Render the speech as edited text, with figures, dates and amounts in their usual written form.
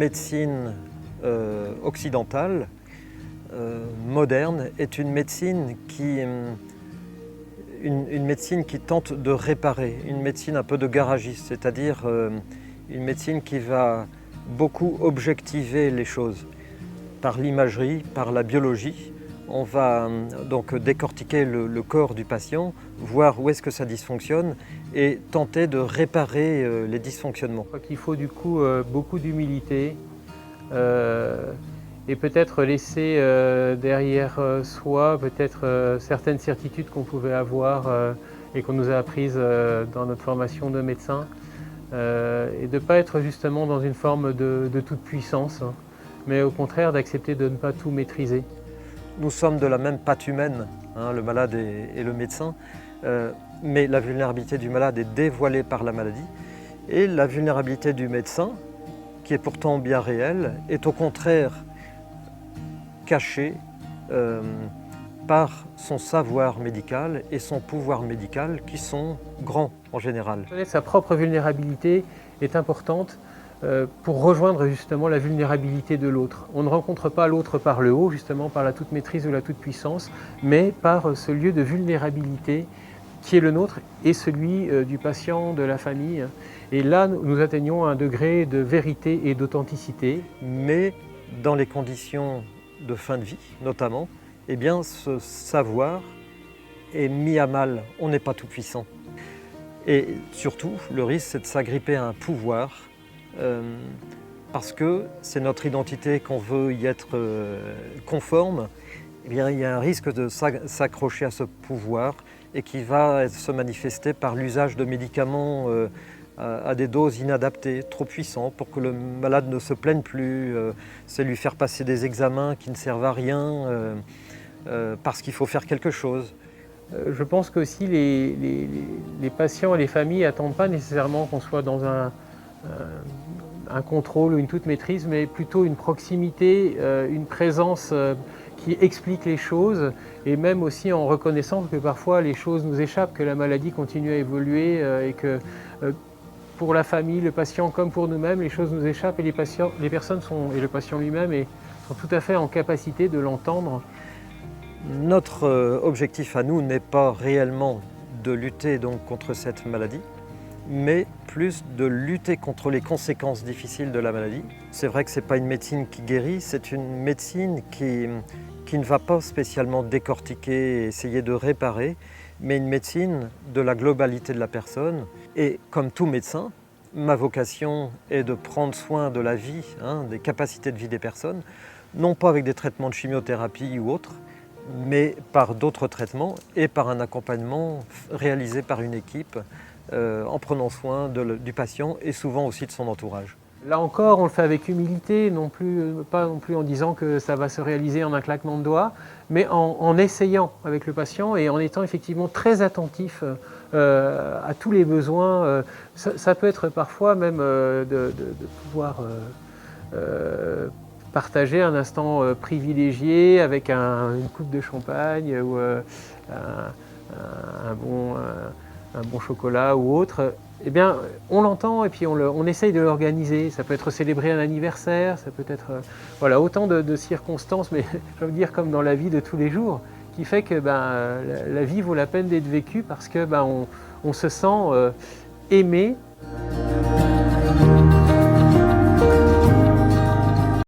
médecine occidentale, moderne, est une médecine qui tente de réparer, une médecine un peu de garagiste, c'est-à-dire une médecine qui va beaucoup objectiver les choses par l'imagerie, par la biologie. On va donc décortiquer le corps du patient, voir où est-ce que ça dysfonctionne et tenter de réparer les dysfonctionnements. Je crois qu'il faut du coup beaucoup d'humilité et peut-être laisser derrière soi peut-être certaines certitudes qu'on pouvait avoir et qu'on nous a apprises dans notre formation de médecin et de ne pas être justement dans une forme de toute puissance, hein, mais au contraire d'accepter de ne pas tout maîtriser. Nous sommes de la même pâte humaine, hein, le malade et le médecin, mais la vulnérabilité du malade est dévoilée par la maladie et la vulnérabilité du médecin, qui est pourtant bien réelle, est au contraire cachée par son savoir médical et son pouvoir médical qui sont grands en général. Connaître sa propre vulnérabilité est importante pour rejoindre justement la vulnérabilité de l'autre. On ne rencontre pas l'autre par le haut, justement par la toute maîtrise ou la toute puissance, mais par ce lieu de vulnérabilité qui est le nôtre et celui du patient, de la famille. Et là, nous atteignons un degré de vérité et d'authenticité. Mais dans les conditions de fin de vie, notamment, eh bien, ce savoir est mis à mal. On n'est pas tout puissant. Et surtout, le risque, c'est de s'agripper à un pouvoir parce que c'est notre identité qu'on veut y être conforme. Eh bien, il y a un risque de s'accrocher à ce pouvoir et qui va se manifester par l'usage de médicaments à des doses inadaptées, trop puissants, pour que le malade ne se plaigne plus. C'est lui faire passer des examens qui ne servent à rien parce qu'il faut faire quelque chose. Je pense qu'aussi les patients et les familles n'attendent pas nécessairement qu'on soit dans un contrôle ou une toute maîtrise, mais plutôt une proximité, une présence qui explique les choses, et même aussi en reconnaissant que parfois les choses nous échappent, que la maladie continue à évoluer et que pour la famille, le patient comme pour nous-mêmes, les choses nous échappent et les personnes et le patient lui-même sont tout à fait en capacité de l'entendre. Notre objectif à nous n'est pas réellement de lutter donc contre cette maladie, mais plus de lutter contre les conséquences difficiles de la maladie. C'est vrai que ce n'est pas une médecine qui guérit, c'est une médecine qui ne va pas spécialement décortiquer et essayer de réparer, mais une médecine de la globalité de la personne. Et comme tout médecin, ma vocation est de prendre soin de la vie, des capacités de vie des personnes, non pas avec des traitements de chimiothérapie ou autres, mais par d'autres traitements et par un accompagnement réalisé par une équipe en prenant soin du patient et souvent aussi de son entourage. Là encore, on le fait avec humilité, pas non plus en disant que ça va se réaliser en un claquement de doigts, mais en essayant avec le patient et en étant effectivement très attentif à tous les besoins. Ça peut être parfois même de pouvoir partager un instant privilégié avec une coupe de champagne ou un bon chocolat ou autre. Eh bien, on l'entend et puis on essaye de l'organiser. Ça peut être célébrer un anniversaire, ça peut être voilà, autant de circonstances, mais je veux dire comme dans la vie de tous les jours, qui fait que la vie vaut la peine d'être vécue parce que on se sent aimé